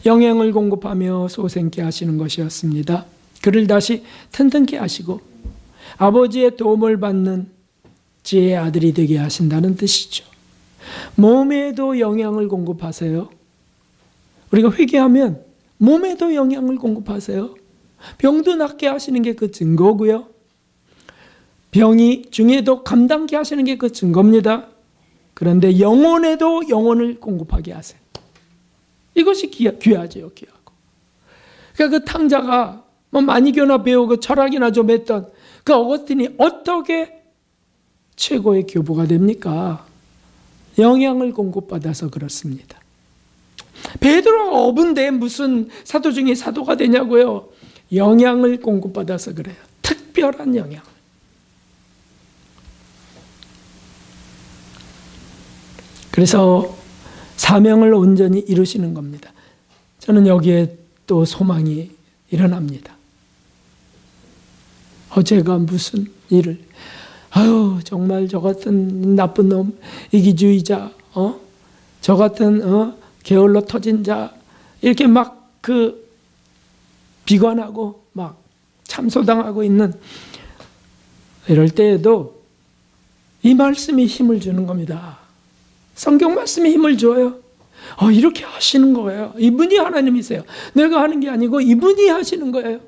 영양을 공급하며 소생케 하시는 것이었습니다. 그를 다시 튼튼케 하시고 아버지의 도움을 받는 지혜의 아들이 되게 하신다는 뜻이죠. 몸에도 영양을 공급하세요. 우리가 회개하면 몸에도 영양을 공급하세요. 병도 낫게 하시는 게 그 증거고요. 병이 중에도 감당케 하시는 게 그 증거입니다. 그런데 영혼에도 영혼을 공급하게 하세요. 이것이 귀하죠, 귀하고. 그러니까 그 탕자가 뭐 마니교나 배우고 철학이나 좀 했던 그 어거스틴이 어떻게 최고의 교부가 됩니까? 영양을 공급받아서 그렇습니다. 베드로가 어부인데 무슨 사도 중에 사도가 되냐고요? 영양을 공급받아서 그래요. 특별한 영양. 그래서 사명을 온전히 이루시는 겁니다. 저는 여기에 또 소망이 일어납니다. 어제가 무슨 일을, 정말 저 같은 나쁜 놈, 이기주의자, 저 같은 게을러 터진 자, 이렇게 막 비관하고 막 참소당하고 있는 이럴 때에도 이 말씀이 힘을 주는 겁니다. 성경 말씀이 힘을 줘요. 이렇게 하시는 거예요. 이분이 하나님이세요. 내가 하는 게 아니고 이분이 하시는 거예요.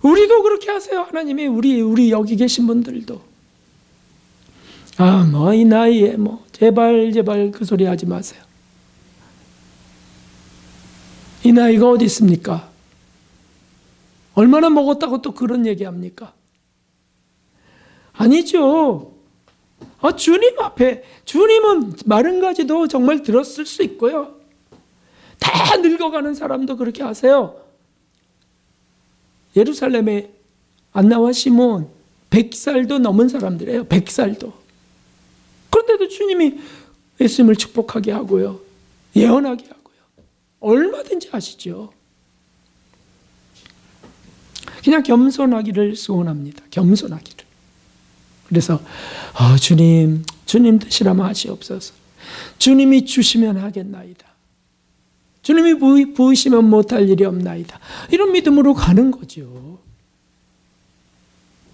우리도 그렇게 하세요. 하나님이 우리 여기 계신 분들도. 이 나이에 제발 그 소리 하지 마세요. 이 나이가 어디 있습니까? 얼마나 먹었다고 또 그런 얘기합니까? 아니죠. 주님 앞에, 주님은 마른 가지도 정말 들었을 수 있고요. 다 늙어가는 사람도 그렇게 하세요. 예루살렘에 안나와 시몬 100살도 넘은 사람들이에요. 100살도. 그런데도 주님이 예수님을 축복하게 하고요. 예언하게 하고요. 얼마든지 하시죠. 그냥 겸손하기를 소원합니다. 겸손하기를. 그래서 주님 뜻이라면 하시옵소서. 주님이 주시면 하겠나이다. 주님이 부으시면 못할 일이 없나이다. 이런 믿음으로 가는 거죠.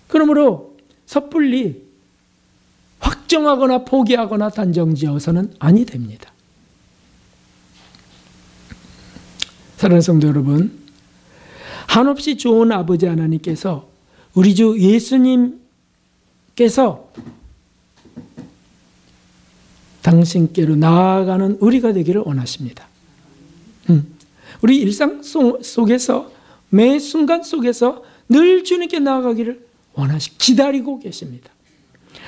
그러므로 섣불리 확정하거나 포기하거나 단정지어서는 아니 됩니다. 사랑하는 성도 여러분, 한없이 좋은 아버지 하나님께서 우리 주 예수님께서 당신께로 나아가는 우리가 되기를 원하십니다. 우리 일상 속에서 매 순간 속에서 늘 주님께 나아가기를 기다리고 계십니다.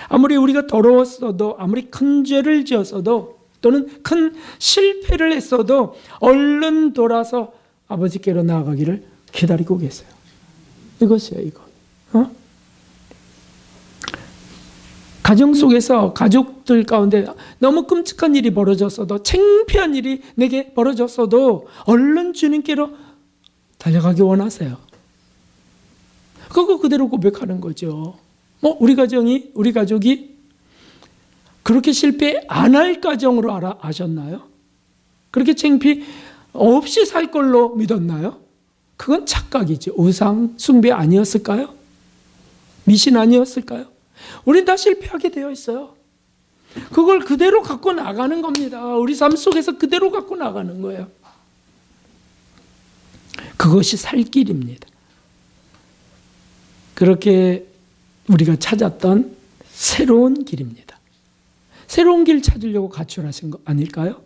아무리 우리가 더러웠어도, 아무리 큰 죄를 지었어도, 또는 큰 실패를 했어도 얼른 돌아서 아버지께로 나아가기를 기다리고 계세요. 이것이에요, 이거. 가정 속에서 가족들 가운데 너무 끔찍한 일이 벌어졌어도, 창피한 일이 내게 벌어졌어도 얼른 주님께로 달려가기 원하세요. 그거 그대로 고백하는 거죠. 우리 가족이 그렇게 실패 안 할 가정으로 아셨나요? 그렇게 창피 없이 살 걸로 믿었나요? 그건 착각이죠. 우상 숭배 아니었을까요? 미신 아니었을까요? 우린 다 실패하게 되어 있어요. 그걸 그대로 갖고 나가는 겁니다. 우리 삶 속에서 그대로 갖고 나가는 거예요. 그것이 살 길입니다. 그렇게 우리가 찾았던 새로운 길입니다. 새로운 길 찾으려고 가출하신 거 아닐까요?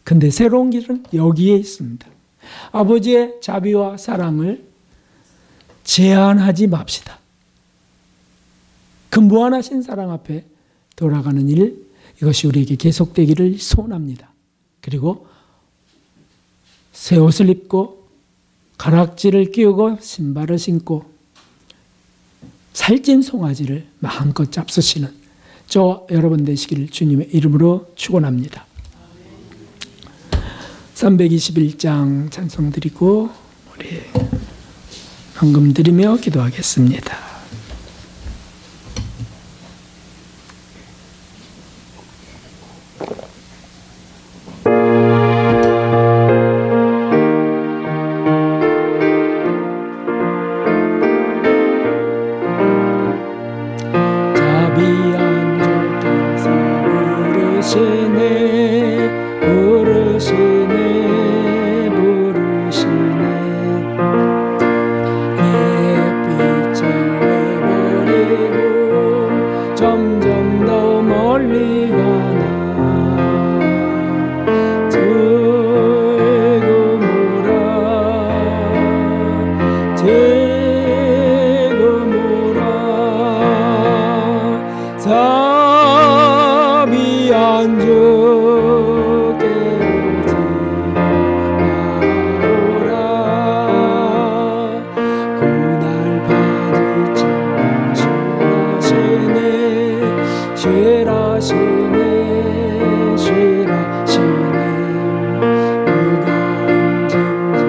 근데 새로운 길은 여기에 있습니다. 아버지의 자비와 사랑을 제한하지 맙시다. 그 무한하신 사랑 앞에 돌아가는 일, 이것이 우리에게 계속되기를 소원합니다. 그리고 새 옷을 입고 가락지를 끼우고 신발을 신고 살찐 송아지를 마음껏 잡수시는 저 여러분 되시기를 주님의 이름으로 축원합니다. 321장 찬송 드리고 우리 헌금 드리며 기도하겠습니다. 제그모라 자비한 주 깨우지 나오라 그날 바지친 쉬라시네 쉬라시네 쉬라시네 무거운 짐진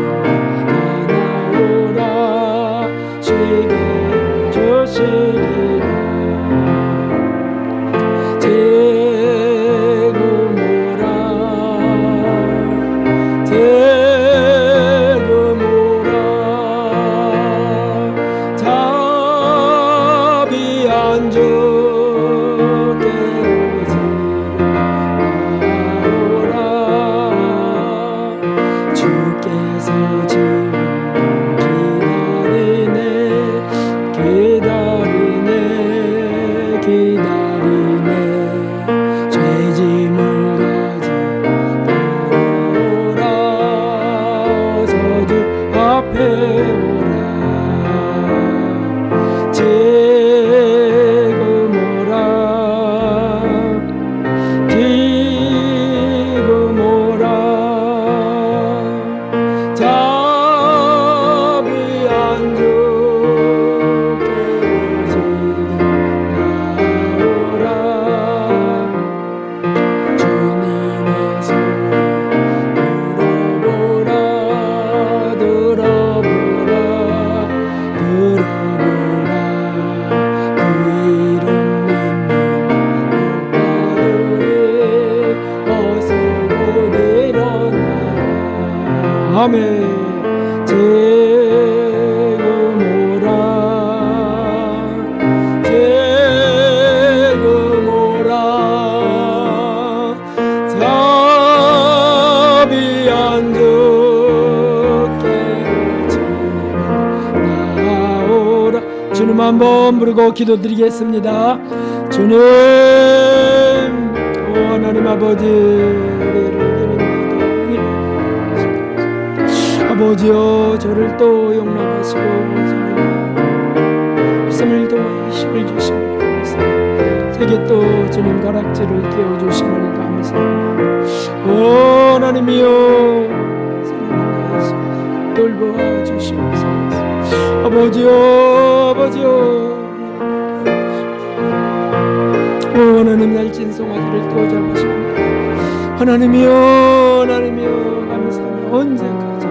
나오라 쉬게 주시리라 제그모라 제그모라 자비한 주 깨우지 나오라 주께서 지금도 기다리네 기다리네 기다리네 죄짐을 가지고 나오라 서주 앞에 오라 제그모라 제그모라 자비한 주 깨우지 나오라 주님의 소리 들어보라 들어보라 들어보라 그 이름 믿는 오빠들이 어서 곧 일어나라 아멘 제그모라 제그모라 자비한 주 깨우지 나오라 주님 한번 부르고 기도드리겠습니다. 주님 오 하나님 아버지 우리를 아버지여 저를 또 용납하시고 말씀을 통하여 힘을 주시고 감사합니다. 제게 또 주님 가락지를 끼워주심을 감사합니다. 오 하나님이여 사랑하여 돌보아 주시옵소서. 아버지여 아버지여 오 하나님 날진 송아지를 또 잡으시고 하나님이여 하나님이여 감사합니다. 언제까지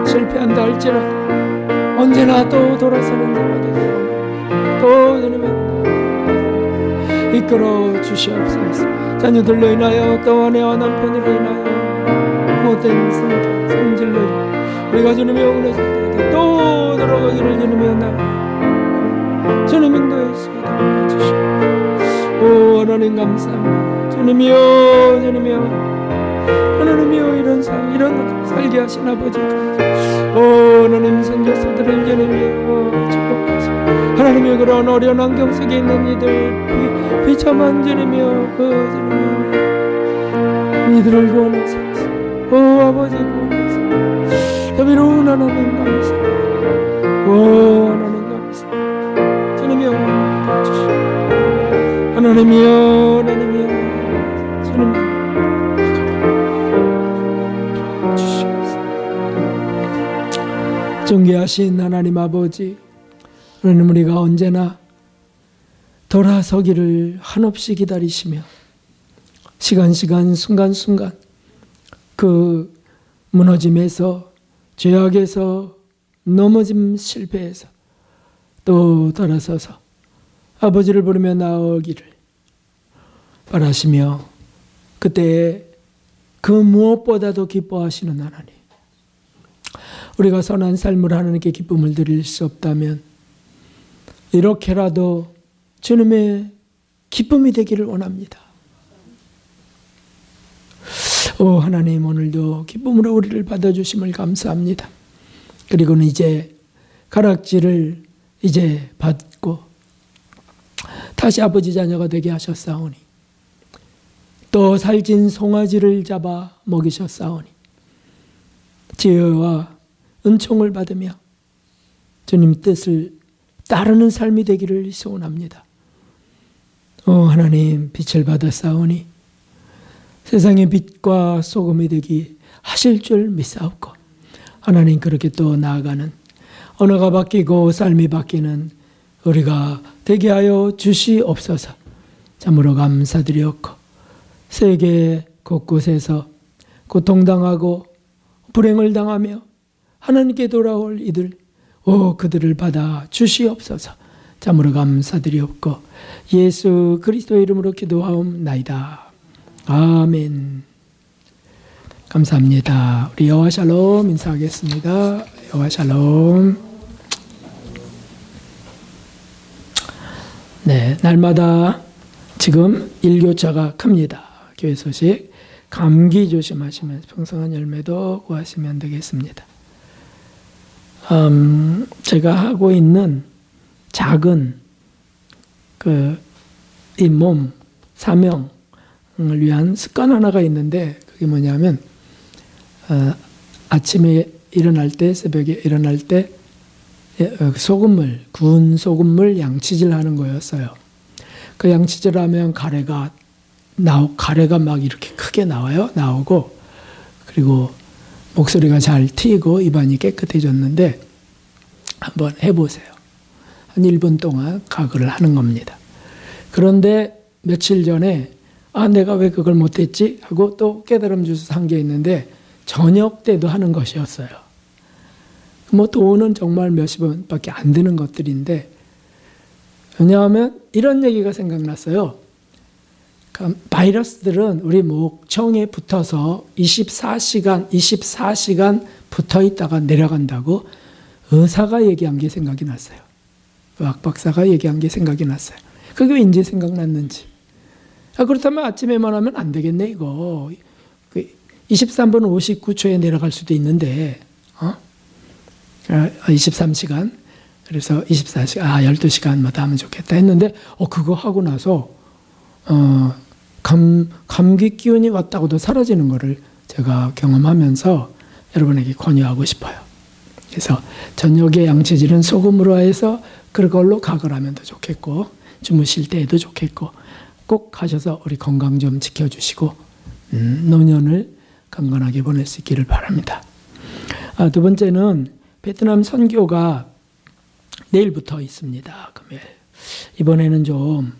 실패한다 할지라도 언제나 또 돌아서는 자마다 또 주님의 이끌어 주시옵소서. 자녀들로 인하여 또 아내와 남편으로 인하여 못된 성질로 우리가 주님의 영원하실 때도 또 돌아가기를 주님의 나 주님 인도해서 도와주시고 오 하나님 감사합니다. 주님이여 주님이여 하나님이여 이런 살게 하신 아버지가 오 하나님 선교사들을 주님이여 축복하시고 하나님이여 그런 어려운 환경 속에 있는 이들 비참한 주님이여 그 주님이여 이들을 구원하소서. 오 아버지 구원하소서. 자비로운 하나님 감사합니다. 오 하나님 감사합니다. 주님이여 도와주시고 하나님이여 하나님이여 주님이여 존귀하신 하나님 아버지 하나님 우리가 언제나 돌아서기를 한없이 기다리시며 시간 순간 그 무너짐에서 죄악에서 넘어짐 실패해서 또 돌아서서 아버지를 부르며 나오기를 바라시며 그때 그 무엇보다도 기뻐하시는 하나님 우리가 선한 삶을 하나님께 기쁨을 드릴 수 없다면 이렇게라도 주님의 기쁨이 되기를 원합니다. 오 하나님 오늘도 기쁨으로 우리를 받아주심을 감사합니다. 그리고는 이제 가락지를 이제 받고 다시 아버지 자녀가 되게 하셨사오니 또 살찐 송아지를 잡아 먹이셨사오니 지혜와 은총을 받으며 주님 뜻을 따르는 삶이 되기를 소원합니다. 하나님, 빛을 받아 싸우니 세상의 빛과 소금이 되기 하실 줄 믿사옵고, 하나님, 그렇게 또 나아가는 언어가 바뀌고 삶이 바뀌는 우리가 되게 하여 주시옵소서. 참으로 감사드리옵고, 세계 곳곳에서 고통당하고 불행을 당하며 하나님께 돌아올 이들, 그들을 받아 주시옵소서. 참으로 감사드리옵고, 예수 그리스도의 이름으로 기도하옵나이다. 아멘. 감사합니다. 우리 여호와 샬롬 인사하겠습니다. 여호와 샬롬. 네, 날마다 지금 일교차가 큽니다. 교회 소식, 감기 조심하시면서 풍성한 열매도 구하시면 되겠습니다. 제가 하고 있는 작은 이 몸 사명을 위한 습관 하나가 있는데, 그게 뭐냐면 아침에 일어날 때, 새벽에 일어날 때 소금물, 구운 소금물 양치질 하는 거였어요. 그 양치질 하면 가래가 막 이렇게 크게 나오고, 그리고 목소리가 잘 튀고 입안이 깨끗해졌는데, 한번 해보세요. 한 1분 동안 가글을 하는 겁니다. 그런데 며칠 전에 내가 왜 그걸 못했지? 하고 또 깨달음 주셔서 한 게 있는데, 저녁 때도 하는 것이었어요. 돈은 정말 몇십 원밖에 안 드는 것들인데, 왜냐하면 이런 얘기가 생각났어요. 바이러스들은 우리 목청에 붙어서 24시간 붙어 있다가 내려간다고 의사가 얘기한 게 생각이 났어요. 의학 박사가 얘기한 게 생각이 났어요. 그게 왠지 생각났는지. 그렇다면 아침에만 하면 안 되겠네, 이거. 23분 59초에 내려갈 수도 있는데, 23시간. 그래서 24시간, 12시간마다 하면 좋겠다 했는데, 그거 하고 나서, 감기 기운이 왔다고도 사라지는 거를 제가 경험하면서 여러분에게 권유하고 싶어요. 그래서 저녁에 양치질은 소금으로 해서 그걸로 가글하면 더 좋겠고, 주무실 때에도 좋겠고, 꼭 하셔서 우리 건강 좀 지켜주시고, 노년을 강건하게 보낼 수 있기를 바랍니다. 두 번째는 베트남 선교가 내일부터 있습니다. 금요일. 이번에는 좀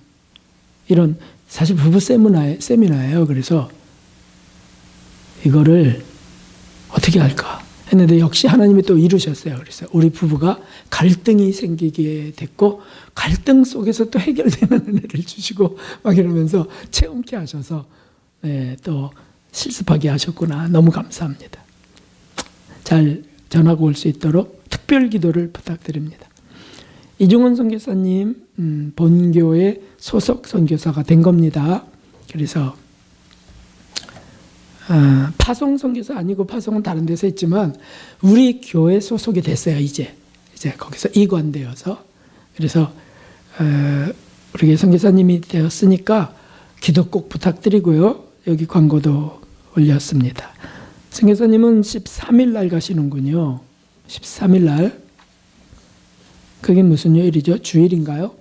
이런, 사실 부부 세미나예요. 그래서 이거를 어떻게 할까 했는데, 역시 하나님이 또 이루셨어요. 그래서 우리 부부가 갈등이 생기게 됐고, 갈등 속에서 또 해결되는 은혜를 주시고 막 이러면서 체험케 하셔서, 또 실습하게 하셨구나. 너무 감사합니다. 잘 전하고 올 수 있도록 특별 기도를 부탁드립니다. 이중원 선교사님 본교의 소속 선교사가 된 겁니다. 그래서 파송 선교사 아니고, 파송은 다른 데서 했지만 우리 교회 소속이 됐어요. 이제 거기서 이관되어서. 그래서 우리 선교사님이 되었으니까 기도 꼭 부탁드리고요. 여기 광고도 올렸습니다. 선교사님은 13일 날 가시는군요. 13일 날. 그게 무슨 요일이죠? 주일인가요?